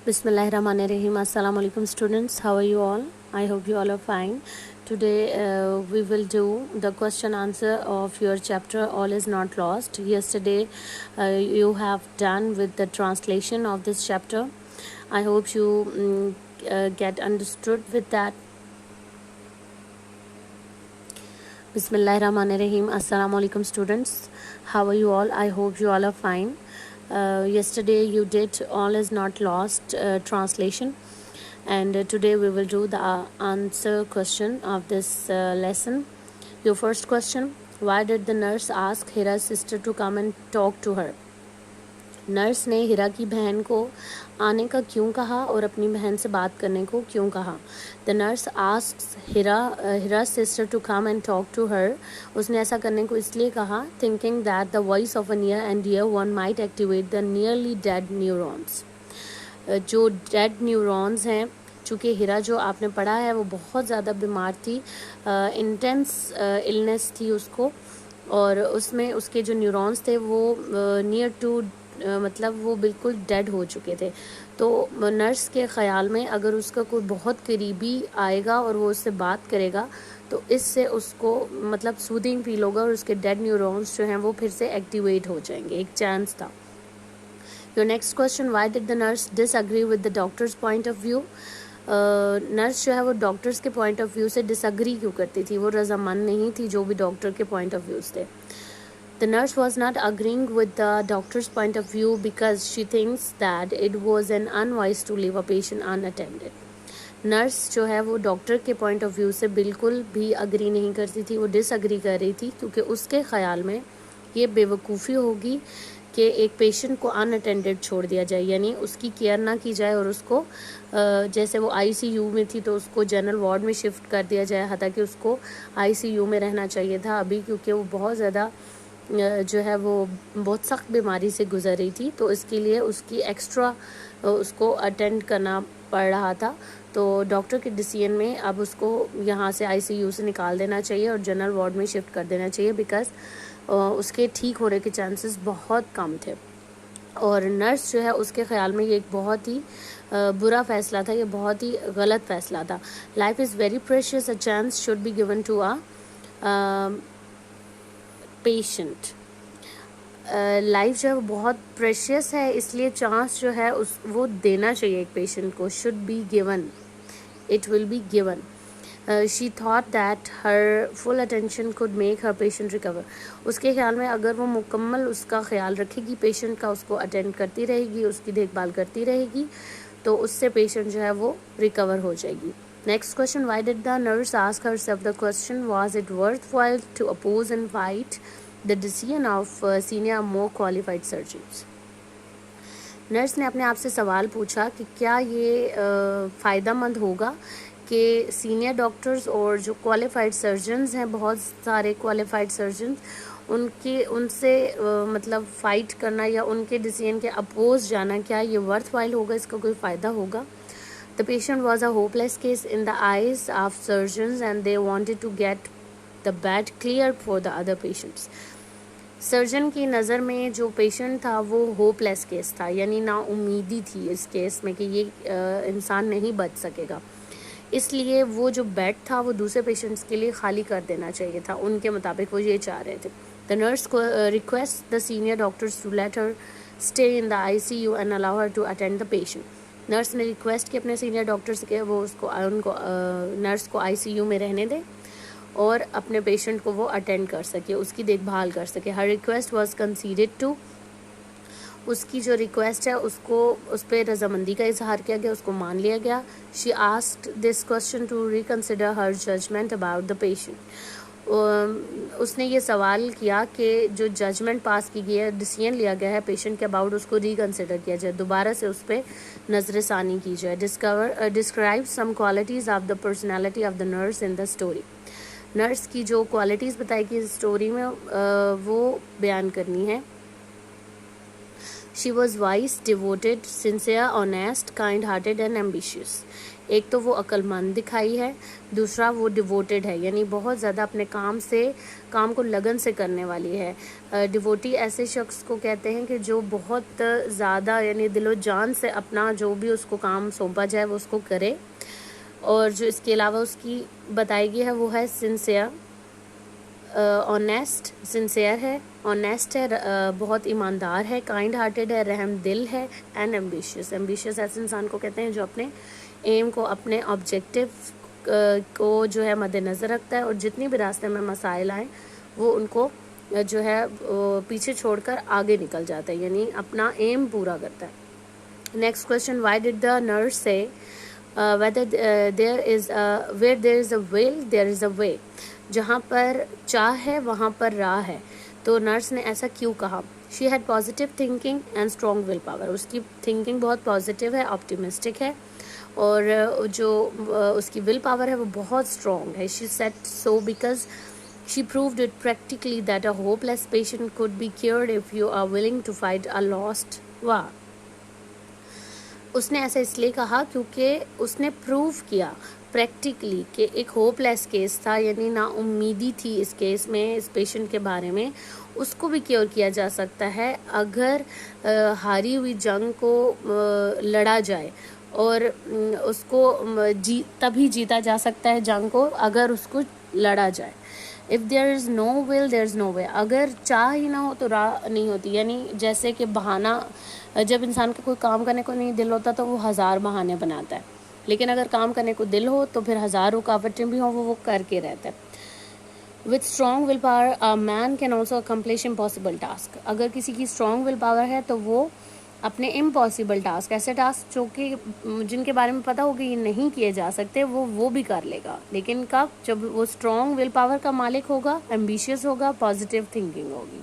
Bismillahirrahmanirrahim. Assalamu alaikum students. How are you all? I hope you all are fine. Today we will do the question answer of your chapter All is Not Lost. Yesterday you have done with the translation of this chapter. I hope you get understood with that. Bismillahirrahmanirrahim. Assalamu alaikum students. How are you all? I hope you all are fine. Yesterday you did All is Not Lost translation, and today we will do the answer question of this lesson. Your first question: why did the nurse ask Hira's sister to come and talk to her? Nurse ने हिरा की बहन को आने का क्यों कहा और अपनी बहन से बात करने को क्यों कहा? The nurse asks Hira sister to come and talk to her. उसने ऐसा करने को इसलिए कहा thinking that the voice of a near and dear one might activate the nearly dead neurons. जो डेड न्यूरॉन्स हैं, चूँकि हिरा जो आपने पढ़ा है वो बहुत ज़्यादा बीमार थी, इंटेंस इलनेस थी उसको, और उसमें उसके जो न्यूरॉन्स थे वो नियर टू मतलब वो बिल्कुल डेड हो चुके थे. तो नर्स के ख़याल में अगर उसका कोई बहुत करीबी आएगा और वो उससे बात करेगा तो इससे उसको मतलब सूदिंग फील होगा और उसके डेड न्यूरॉन्स जो हैं वो फिर से एक्टिवेट हो जाएंगे. एक चांस था. Your next question: why did the nurse disagree with the doctors point of view? Nurse जो है वो डॉक्टर्स के पॉइंट ऑफ व्यू से डिसएग्री क्यों करती थी? वो रजामंद नहीं थी जो भी डॉक्टर के पॉइंट ऑफ व्यूज़ थे. The nurse was not agreeing with the doctor's point of view because she thinks that it was an unwise to leave a patient unattended. Nurse जो है वो डॉक्टर के पॉइंट ऑफ व्यू से बिल्कुल भी agree नहीं करती थी, वो डिसअग्री कर रही थी, क्योंकि उसके ख़याल में ये बेवकूफ़ी होगी कि एक पेशेंट को अनअटेंडेड छोड़ दिया जाए, यानी उसकी केयर ना की जाए और उसको जैसे वो आईसीयू में थी तो उसको जनरल वार्ड में शिफ्ट कर दिया जाए, हालांकि उसको आईसीयू में रहना चाहिए था अभी, क्योंकि वो बहुत ज़्यादा जो है वो बहुत सख्त बीमारी से गुजर रही थी, तो इसके लिए उसकी एक्स्ट्रा उसको अटेंड करना पड़ रहा था. तो डॉक्टर के डिसीजन में अब उसको यहाँ से आईसीयू से निकाल देना चाहिए और जनरल वार्ड में शिफ्ट कर देना चाहिए, बिकॉज़ उसके ठीक होने के चांसेस बहुत कम थे. और नर्स जो है उसके ख़याल में ये एक बहुत ही बुरा फ़ैसला था, ये बहुत ही गलत फ़ैसला था. Life is very precious, a chance should be given to a patient. Life जो है वो बहुत प्रेशियस है, इसलिए चांस जो है उस वो देना चाहिए एक पेशेंट को. Should be given, it will be given. She thought that her full attention could make her patient recover. उसके ख्याल में अगर वो मुकम्मल उसका ख्याल रखेगी पेशेंट का, उसको अटेंड करती रहेगी, उसकी देखभाल करती रहेगी, तो उससे पेशेंट जो है वो रिकवर हो जाएगी. Next question: why did the nurse ask herself the question, was it worthwhile to oppose and fight the decision of senior more qualified surgeons? Nurse ने अपने आप से सवाल पूछा कि क्या ये फ़ायदेमंद होगा कि सीनियर डॉक्टर्स और जो क्वालिफाइड सर्जन्स हैं, बहुत सारे क्वालिफाइड सर्जन्स, उनसे मतलब फ़ाइट करना या उनके डिसीजन के अपोज जाना, क्या ये वर्थवाइल होगा, इसका कोई फ़ायदा होगा? The patient was a hopeless case in the eyes of surgeons and they wanted to get the bed cleared for the other patients. Surgeon की नज़र में जो पेशेंट था वो होपलेस केस था, यानी ना उम्मीदी थी इस केस में कि ये इंसान नहीं बच सकेगा, इसलिए वो जो बेड था वो दूसरे पेशेंट्स के लिए खाली कर देना चाहिए था. उनके मुताबिक वो ये चाह रहे थे. द नर्स को request the senior doctors to let her stay in the ICU and allow her to attend the patient. Nurse ने रिक्वेस्ट की अपने सीनियर डॉक्टर से कि वो उनको नर्स को आईसीयू में रहने दें और अपने पेशेंट को वो अटेंड कर सके, उसकी देखभाल कर सके. हर रिक्वेस्ट वाज कंसीडर्ड टू. उसकी जो रिक्वेस्ट है उसको उस पर रजामंदी का इजहार किया गया, उसको मान लिया गया. She asked this question to reconsider her judgement about the patient. उसने ये सवाल किया कि जो जजमेंट पास की गई है, डिसीजन लिया गया है पेशेंट के अबाउट, उसको रिकन्सिडर किया जाए, दोबारा से उस पर नजर सानी की जाए. Describe some qualities of the personality of the nurse in the story. Nurse की जो क्वालिटीज़ बताई गई स्टोरी में वो बयान करनी है. She was vice, devoted, sincere, honest, kind hearted and ambitious. ایک تو وہ عقل مند دکھائی ہے، دوسرا وہ ڈیووٹیڈ ہے، یعنی بہت زیادہ اپنے کام کو لگن سے کرنے والی ہے. ڈیووٹی ایسے شخص کو کہتے ہیں کہ جو بہت زیادہ یعنی دل و جان سے اپنا جو بھی اس کو کام سونپا جائے وہ اس کو کرے. اور جو اس کے علاوہ اس کی بتائی گئی ہے وہ ہے سنسیئر، سنسیئر ہے، آنیسٹ ہے، بہت ایماندار ہے، کائنڈ ہارٹیڈ ہے، رحم دل ہے، اینڈ ایمبیشیس. ایمبیشیس ایسے انسان کو کہتے ہیں جو اپنے ایم کو، اپنے آبجیکٹیو کو جو ہے مد نظر رکھتا ہے، اور جتنی بھی راستے میں مسائل آئیں وہ ان کو جو ہے پیچھے چھوڑ کر آگے نکل جاتا ہے، یعنی اپنا ایم پورا کرتا ہے. Next question, why did the nurse سے where there is a will there is a way. جہاں پر چاہ ہے وہاں پر راہ ہے. تو نرس نے ایسا کیوں کہا؟ She had positive thinking and strong will power. اس کی تھنکنگ بہت پازیٹیو ہے، آپٹیمسٹک ہے، اور جو اس کی ول پاور ہے وہ بہت اسٹرانگ ہے. She said so because she proved it practically that a hopeless patient could be cured if you are willing to fight a lost war. اس نے ایسا اس لیے کہا کیونکہ اس نے پروو کیا پریکٹیکلی کہ ایک ہوپ لیس کیس تھا، یعنی نا امیدی تھی اس کیس میں، اس پیشنٹ کے بارے میں. اس کو بھی کیور کیا جا سکتا ہے اگر ہاری ہوئی جنگ کو لڑا جائے، اور اس کو تبھی جیتا جا سکتا ہے جنگ کو اگر اس کو لڑا جائے. If there is no will there is no way. اگر چاہ ہی نہ ہو تو راہ نہیں ہوتی. یعنی جیسے کہ بہانہ، جب انسان کا کوئی کام کرنے کو نہیں دل ہوتا تو وہ ہزار بہانے بناتا ہے، لیکن اگر کام کرنے کو دل ہو تو پھر ہزار رکاوٹیں بھی ہوں وہ کر کے رہتا ہے. With strong willpower a man can also accomplish impossible task. اگر کسی کی strong will power ہے تو وہ اپنے امپاسبل ٹاسک، ایسے ٹاسک جو کہ جن کے بارے میں پتہ ہوگا یہ نہیں کیے جا سکتے، وہ بھی کر لے گا. لیکن کب؟ جب وہ اسٹرانگ ول پاور کا مالک ہوگا، ایمبیشیس ہوگا، پازیٹیو تھنکنگ ہوگی.